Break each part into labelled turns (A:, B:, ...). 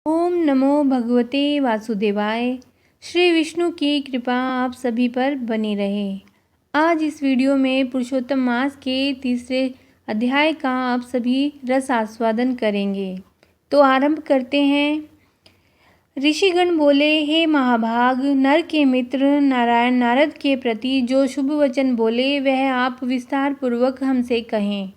A: ओम नमो भगवते वासुदेवाय। श्री विष्णु की कृपा आप सभी पर बनी रहे। आज इस वीडियो में पुरुषोत्तम मास के तीसरे अध्याय का आप सभी रस आस्वादन करेंगे। तो आरंभ करते हैं। ऋषिगण बोले, हे महाभाग, नर के मित्र नारायण नारद के प्रति जो शुभ वचन बोले वह आप विस्तार पूर्वक हमसे कहें।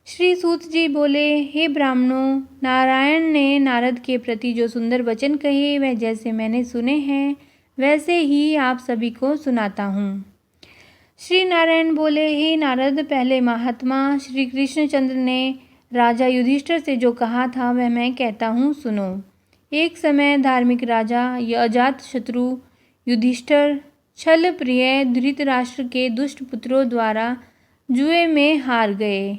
A: श्री सूत जी बोले, हे ब्राह्मणों, नारायण ने नारद के प्रति जो सुंदर वचन कहे वह जैसे मैंने सुने हैं वैसे ही आप सभी को सुनाता हूँ। श्री नारायण बोले, हे नारद, पहले महात्मा श्री कृष्णचंद्र ने राजा युधिष्ठिर से जो कहा था वह मैं कहता हूँ, सुनो। एक समय धार्मिक राजा अजात शत्रु युधिष्ठिर छल प्रिय धृतराष्ट्र के दुष्ट पुत्रों द्वारा जुए में हार गए।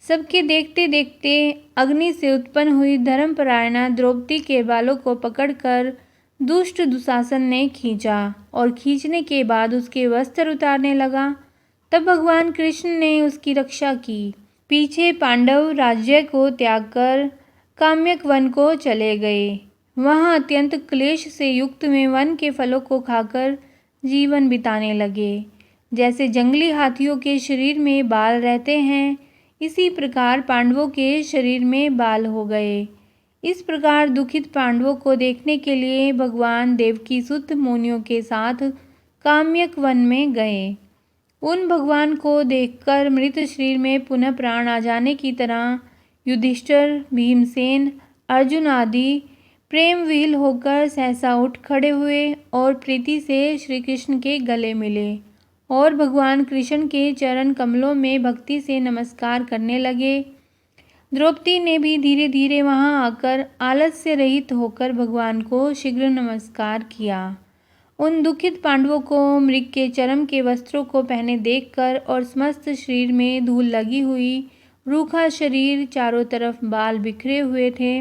A: सबके देखते देखते अग्नि से उत्पन्न हुई धर्मपरायणा द्रौपदी के बालों को पकड़कर दुष्ट दुशासन ने खींचा और खींचने के बाद उसके वस्त्र उतारने लगा। तब भगवान कृष्ण ने उसकी रक्षा की। पीछे पांडव राज्य को त्याग कर काम्यक वन को चले गए। वहाँ अत्यंत क्लेश से युक्त में वन के फलों को खाकर जीवन बिताने लगे। जैसे जंगली हाथियों के शरीर में बाल रहते हैं, इसी प्रकार पांडवों के शरीर में बाल हो गए। इस प्रकार दुखित पांडवों को देखने के लिए भगवान देवकी सुत मुनियों के साथ काम्यक वन में गए। उन भगवान को देखकर मृत शरीर में पुनः प्राण आ जाने की तरह युधिष्ठिर, भीमसेन, अर्जुन आदि प्रेम विह्वल होकर सहसा उठ खड़े हुए और प्रीति से श्री कृष्ण के गले मिले और भगवान कृष्ण के चरण कमलों में भक्ति से नमस्कार करने लगे। द्रौपदी ने भी धीरे धीरे वहां आकर आलस से रहित होकर भगवान को शीघ्र नमस्कार किया। उन दुखित पांडवों को मृग के चर्म के वस्त्रों को पहने देखकर और समस्त शरीर में धूल लगी हुई, रूखा शरीर, चारों तरफ बाल बिखरे हुए थे,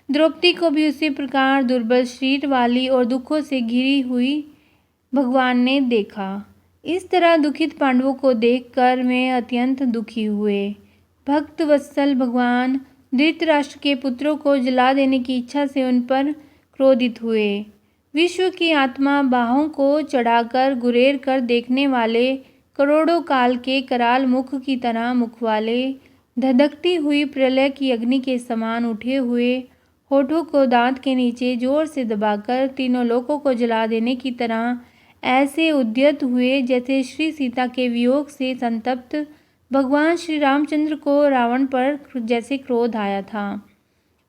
A: द्रौपदी को भी उसी प्रकार दुर्बल शरीर वाली और दुखों से घिरी हुई भगवान ने देखा। इस तरह दुखित पांडवों को देखकर वे अत्यंत दुखी हुए। भक्त वत्सल भगवान धृतराष्ट्र के पुत्रों को जला देने की इच्छा से उन पर क्रोधित हुए। विश्व की आत्मा बाहों को चढ़ाकर गुरेर कर देखने वाले, करोड़ों काल के कराल मुख की तरह मुख वाले, धधकती हुई प्रलय की अग्नि के समान उठे हुए, होठों को दांत के नीचे जोर से दबाकर तीनों लोकों को जला देने की तरह ऐसे उद्यत हुए जैसे श्री सीता के वियोग से संतप्त भगवान श्री रामचंद्र को रावण पर जैसे क्रोध आया था।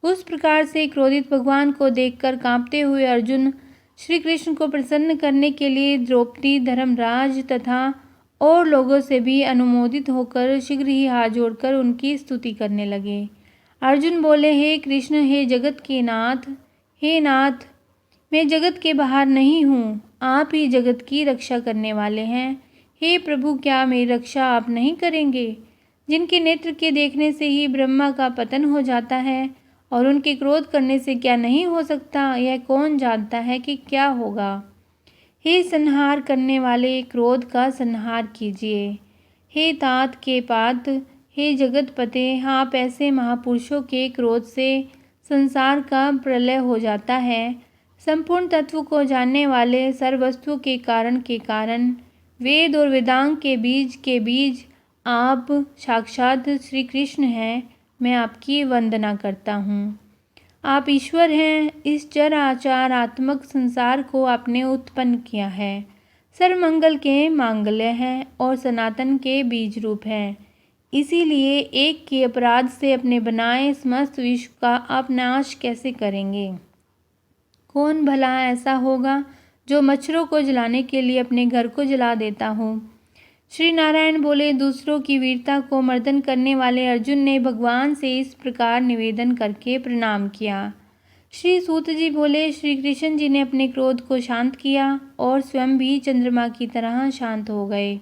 A: उस प्रकार से क्रोधित भगवान को देखकर कांपते हुए अर्जुन श्री कृष्ण को प्रसन्न करने के लिए द्रौपदी, धर्मराज तथा और लोगों से भी अनुमोदित होकर शीघ्र ही हाथ जोड़कर उनकी स्तुति करने लगे। अर्जुन बोले, हे कृष्ण, हे जगत के नाथ, हे नाथ, मैं जगत के बाहर नहीं हूँ, आप ही जगत की रक्षा करने वाले हैं। हे प्रभु, क्या मेरी रक्षा आप नहीं करेंगे? जिनके नेत्र के देखने से ही ब्रह्मा का पतन हो जाता है और उनके क्रोध करने से क्या नहीं हो सकता, यह कौन जानता है कि क्या होगा? हे संहार करने वाले, क्रोध का संहार कीजिए। हे तात के पात, हे जगतपते, आप ऐसे महापुरुषों के क्रोध से संसार का प्रलय हो जाता है। संपूर्ण तत्व को जानने वाले, सर्ववस्तुओं के कारण, वेद और वेदांग के बीज आप साक्षात श्री कृष्ण हैं। मैं आपकी वंदना करता हूँ। आप ईश्वर हैं। इस चर आचार आत्मक संसार को आपने उत्पन्न किया है। सर्वमंगल के मांगल्य हैं और सनातन के बीज रूप हैं। इसीलिए एक के अपराध से अपने बनाए समस्त विश्व का आप नाश कैसे करेंगे? कौन भला ऐसा होगा जो मच्छरों को जलाने के लिए अपने घर को जला देता हो? श्री नारायण बोले, दूसरों की वीरता को मर्दन करने वाले अर्जुन ने भगवान से इस प्रकार निवेदन करके प्रणाम किया। श्री सूत जी बोले, श्री कृष्ण जी ने अपने क्रोध को शांत किया और स्वयं भी चंद्रमा की तरह शांत हो गए।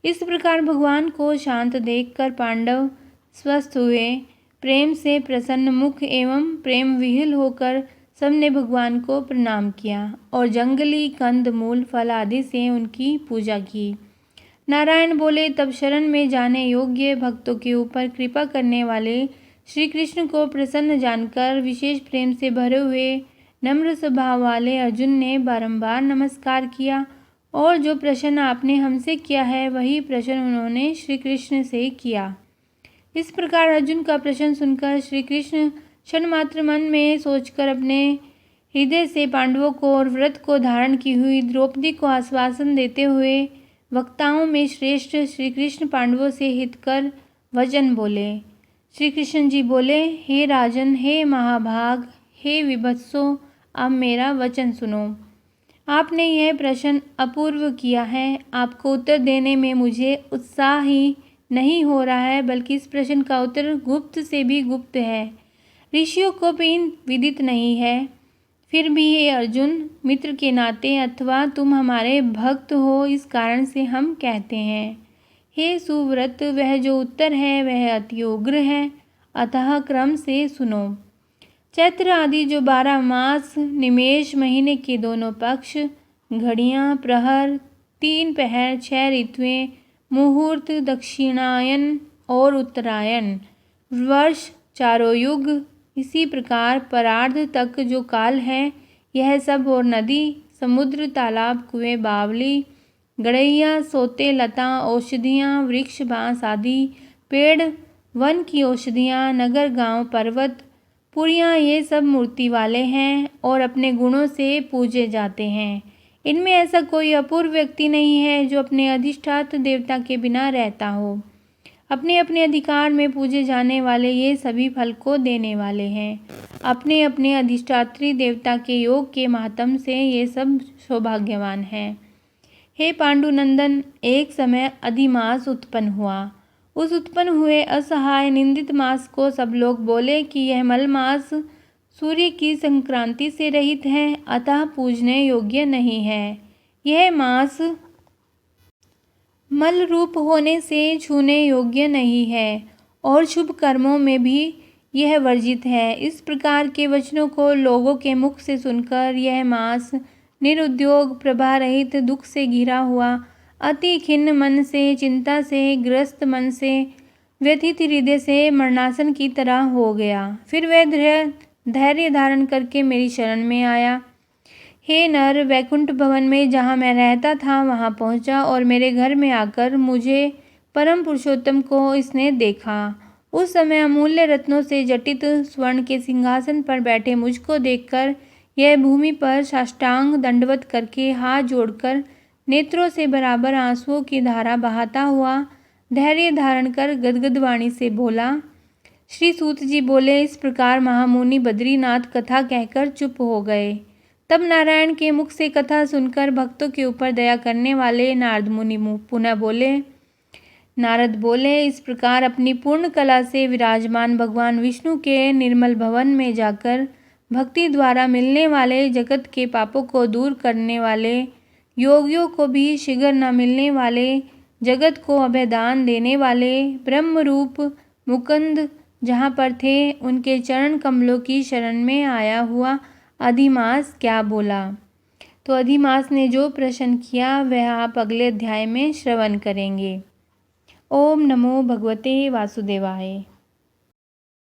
A: इस प्रकार भगवान को शांत देखकर पांडव स्वस्थ हुए। प्रेम से प्रसन्न मुख एवं प्रेम विह्वल होकर सबने भगवान को प्रणाम किया और जंगली कंद मूल फल आदि से उनकी पूजा की। नारायण बोले, तब शरण में जाने योग्य भक्तों के ऊपर कृपा करने वाले श्री कृष्ण को प्रसन्न जानकर विशेष प्रेम से भरे हुए नम्र स्वभाव वाले अर्जुन ने बारंबार नमस्कार किया और जो प्रश्न आपने हमसे किया है वही प्रश्न उन्होंने श्री कृष्ण से किया। इस प्रकार अर्जुन का प्रश्न सुनकर श्री कृष्ण क्षण मात्र मन में सोचकर अपने हृदय से पांडवों को और व्रत को धारण की हुई द्रौपदी को आश्वासन देते हुए वक्ताओं में श्रेष्ठ श्री कृष्ण पांडवों से हितकर वचन बोले। श्री कृष्ण जी बोले, हे राजन, हे महाभाग, हे विभत्सो, अब मेरा वचन सुनो। आपने यह प्रश्न अपूर्व किया है। आपको उत्तर देने में मुझे उत्साह ही नहीं हो रहा है, बल्कि इस प्रश्न का उत्तर गुप्त से भी गुप्त है, ऋषियों को भी विदित नहीं है। फिर भी हे अर्जुन, मित्र के नाते अथवा तुम हमारे भक्त हो, इस कारण से हम कहते हैं। हे सुव्रत, वह जो उत्तर है वह अति उग्र है, अतः क्रम से सुनो। चैत्र आदि जो 12 मास, निमेष, महीने के दोनों पक्ष, घड़ियाँ, प्रहर, 3 पहर, 6 ऋतुएं, मुहूर्त, दक्षिणायन और उत्तरायण, वर्ष, चारों युग, इसी प्रकार परार्ध तक जो काल है, यह सब और नदी, समुद्र, तालाब, कुएं, बावली, गड़ैया, सोते, लता, औषधियाँ, वृक्ष, बाँस आदि, पेड़, वन की औषधियाँ, नगर, गांव, पर्वत, पुरियाँ, ये सब मूर्ति वाले हैं और अपने गुणों से पूजे जाते हैं। इनमें ऐसा कोई अपूर्व व्यक्ति नहीं है जो अपने अधिष्ठात्र देवता के बिना रहता हो। अपने अपने अधिकार में पूजे जाने वाले ये सभी फल को देने वाले हैं। अपने अपने अधिष्ठात्री देवता के योग के माध्यम से ये सब सौभाग्यवान हैं। हे पांडुनंदन, एक समय अधिमास उत्पन्न हुआ। उस उत्पन्न हुए असहाय निंदित मास को सब लोग बोले कि यह मल मास सूर्य की संक्रांति से रहित है, अतः पूजने योग्य नहीं है। यह मास मल रूप होने से छूने योग्य नहीं है और शुभ कर्मों में भी यह वर्जित है। इस प्रकार के वचनों को लोगों के मुख से सुनकर यह मास निरुद्योग, प्रभा रहित, दुख से घिरा हुआ, अति खिन्न मन से, चिंता से ग्रस्त मन से, व्यथित हृदय से मरणासन की तरह हो गया। फिर वह धैर्य धारण करके मेरी शरण में आया। हे नर, वैकुंठ भवन में जहाँ मैं रहता था वहाँ पहुँचा और मेरे घर में आकर मुझे परम पुरुषोत्तम को इसने देखा। उस समय अमूल्य रत्नों से जटित स्वर्ण के सिंहासन पर बैठे मुझको देखकर यह भूमि पर साष्टांग दंडवत करके हाथ जोड़कर नेत्रों से बराबर आंसुओं की धारा बहाता हुआ धैर्य धारण कर गदगद वाणी से बोला। श्री सूत जी बोले, इस प्रकार महामुनि बद्रीनाथ कथा कहकर चुप हो गए। तब नारायण के मुख से कथा सुनकर भक्तों के ऊपर दया करने वाले नारद मुनि पुनः बोले। नारद बोले, इस प्रकार अपनी पूर्ण कला से विराजमान भगवान विष्णु के निर्मल भवन में जाकर भक्ति द्वारा मिलने वाले जगत के पापों को दूर करने वाले, योगियों को भी शीघ्र न मिलने वाले, जगत को अभयदान देने वाले ब्रह्म रूप मुकुंद जहाँ पर थे, उनके चरण कमलों की शरण में आया हुआ अधिमास क्या बोला। तो अधिमास ने जो प्रश्न किया वह आप अगले अध्याय में श्रवण करेंगे। ओम नमो भगवते वासुदेवाय।